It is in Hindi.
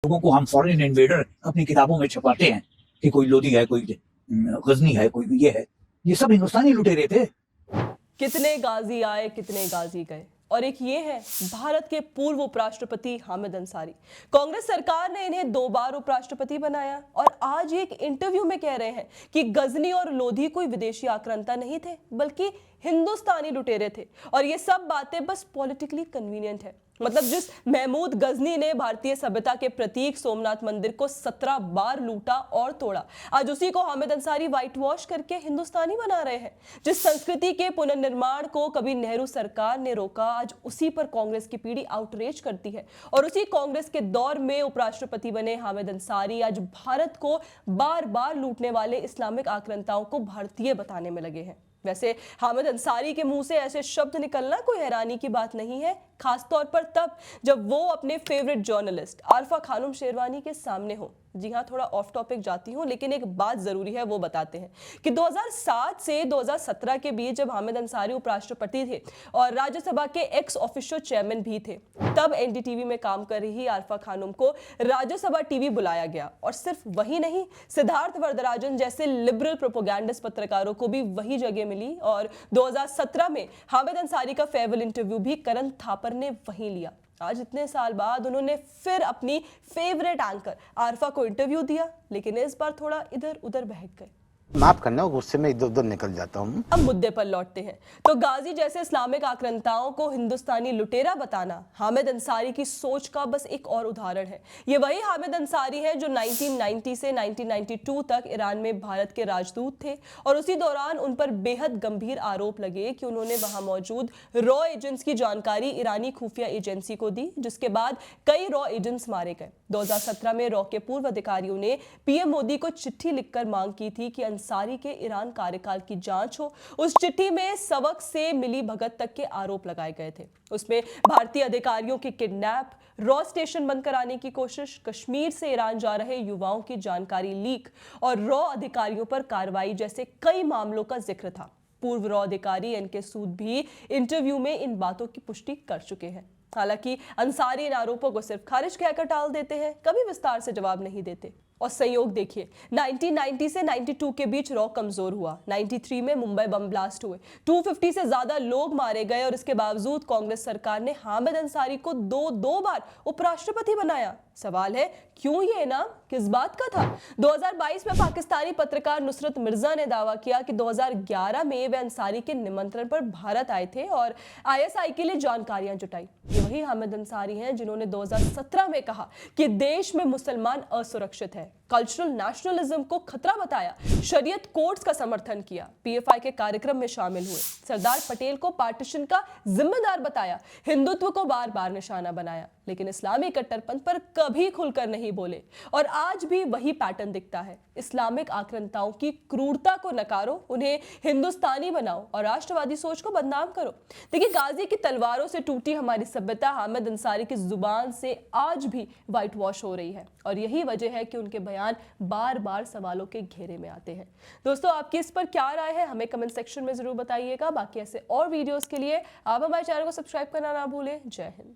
लोगों को हम फॉरेन इन्वेडर अपनी किताबों में छपाते हैं कि कोई लोधी है, कोई गजनी है, कोई ये है, ये सब हिंदुस्तानी लुटेरे थे। कितने गाजी आए, कितने गाजी गए। और एक ये है भारत के पूर्व उपराष्ट्रपति हामिद अंसारी। कांग्रेस सरकार ने इन्हें 2 बार उपराष्ट्रपति बनाया और आज एक इंटरव्यू में कह रहे हैं कि गजनी और लोधी कोई विदेशी आक्रांता नहीं थे, बल्कि हिंदुस्तानी लुटेरे थे। और ये सब बातें बस पॉलिटिकली कन्वीनियंट है। मतलब जिस महमूद गजनी ने भारतीय सभ्यता के प्रतीक सोमनाथ मंदिर को 17 बार लूटा और तोड़ा, आज उसी को हामिद अंसारी व्हाइट वॉश करके हिंदुस्तानी बना रहे हैं। जिस संस्कृति के पुनर्निर्माण को कभी नेहरू सरकार ने रोका, आज उसी पर कांग्रेस की पीढ़ी आउटरीच करती है। और उसी कांग्रेस के दौर में उपराष्ट्रपति बने हामिद अंसारी आज भारत को बार बार लूटने वाले इस्लामिक आक्रांताओं को भारतीय बताने में लगे हैं। वैसे हामिद अंसारी के मुंह से ऐसे शब्द निकलना कोई हैरानी की बात नहीं है, खासतौर पर तब जब वो अपने फेवरेट जर्नलिस्ट आरफा खानुम शेरवानी के सामने हो। जी हाँ, थोड़ा ऑफ टॉपिक जाती हूँ, लेकिन एक बात जरूरी है वो बताते हैं कि 2007 से 2017 के बीच जब हामिद अंसारी उपराष्ट्रपति थे और राज्यसभा के एक्स ऑफिशियो चेयरमैन भी थे, तब एनडीटीवी में काम कर रही आरफा खानुम को राज्यसभा टीवी बुलाया गया। और सिर्फ वही नहीं, सिद्धार्थ वरदराजन जैसे लिबरल प्रोपोगैंडिस्ट पत्रकारों को भी वही जगह मिली। और 2017 में हामिद अंसारी का फेयरवेल इंटरव्यू भी करण थापर ने वहीं लिया। आज इतने साल बाद उन्होंने फिर अपनी फेवरेट एंकर आरफा को इंटरव्यू दिया, लेकिन इस बार थोड़ा इधर उधर बहक गए। माफ करना, गुस्से में इधर उधर निकल जाता हूँ। अब मुद्दे पर लौटते हैं। तो गाजी जैसे इस्लामिक आक्रांताओं को हिंदुस्तानी लुटेरा बताना हामिद अंसारी की सोच का बस एक और उदाहरण है। ये वही हामिद अंसारी है जो 1990 से 1992 तक ईरान में भारत के राजदूत थे और उसी दौरान उन पर बेहद गंभीर आरोप लगे कि उन्होंने वहां मौजूद रॉ एजेंट्स की जानकारी ईरानी खुफिया एजेंसी को दी, जिसके बाद कई रॉ एजेंट्स मारे गए। 2017 में रॉ के पूर्व अधिकारियों ने पीएम मोदी को चिट्ठी लिखकर मांग की थी कि अंसारी के ईरान कार्यकाल की जांच हो। उस चिट्ठी में सबक से मिली भगत तक के आरोप लगाए गए थे। उसमें भारतीय अधिकारियों के किडनैप, रॉ स्टेशन बंद कराने की कोशिश, कश्मीर से ईरान जा रहे युवाओं की जानकारी लीक और रॉ अधिकारियों पर कार्रवाई जैसे कई मामलों का जिक्र था। पूर्व रॉ अधिकारी एनके सूद भी इंटरव्यू में इन बातों की पुष्टि कर चुके हैं। हालांकि अंसारी इन आरोपों को सिर्फ खारिज कहकर टाल देते हैं, कभी विस्तार से जवाब नहीं देते। और संयोग देखिए, 1990 से 92 के बीच रॉ कमजोर हुआ। 93 में मुंबई बम ब्लास्ट हुए, 250 से ज्यादा लोग मारे गए और इसके बावजूद कांग्रेस सरकार ने हामिद अंसारी को दो बार उपराष्ट्रपति बनाया। सवाल है, क्यों ये इनाम, किस बात का था? 2022 में पाकिस्तानी पत्रकार नुसरत मिर्जा ने दावा किया कि 2011 में वे अंसारी के निमंत्रण पर भारत आए थे और आईएसआई के लिए जानकारियां जुटाई। ये वही हामिद अंसारी हैं जिन्होंने 2017 में कहा कि देश में मुसलमान असुरक्षित है, कल्चरल नेशनलिज्म को खतरा बताया, शरीयत कोड्स का समर्थन किया, पीएफआई के कार्यक्रम में शामिल हुए, सरदार पटेल को पार्टीशन का जिम्मेदार बताया, हिंदुत्व को बार बार निशाना बनाया, लेकिन इस्लामी कट्टरपंथ पर कभी खुलकर नहीं बोले। और आज भी वही पैटर्न दिखता है। इस्लामिक आक्रांताओं की क्रूरता को नकारो, उन्हें हिंदुस्तानी बनाओ और राष्ट्रवादी सोच को बदनाम करो। देखिए, गाजी की तलवारों से टूटी हमारी सभ्यता हामिद अंसारी की जुबान से आज भी व्हाइट वॉश हो रही है और यही वजह है कि उनके बयान बार बार सवालों के घेरे में आते हैं। दोस्तों, आपकी इस पर क्या राय है हमें कमेंट सेक्शन में जरूर बताइएगा। बाकी ऐसे और वीडियोस के लिए आप हमारे चैनल को सब्सक्राइब करना ना भूलें। जय हिंद।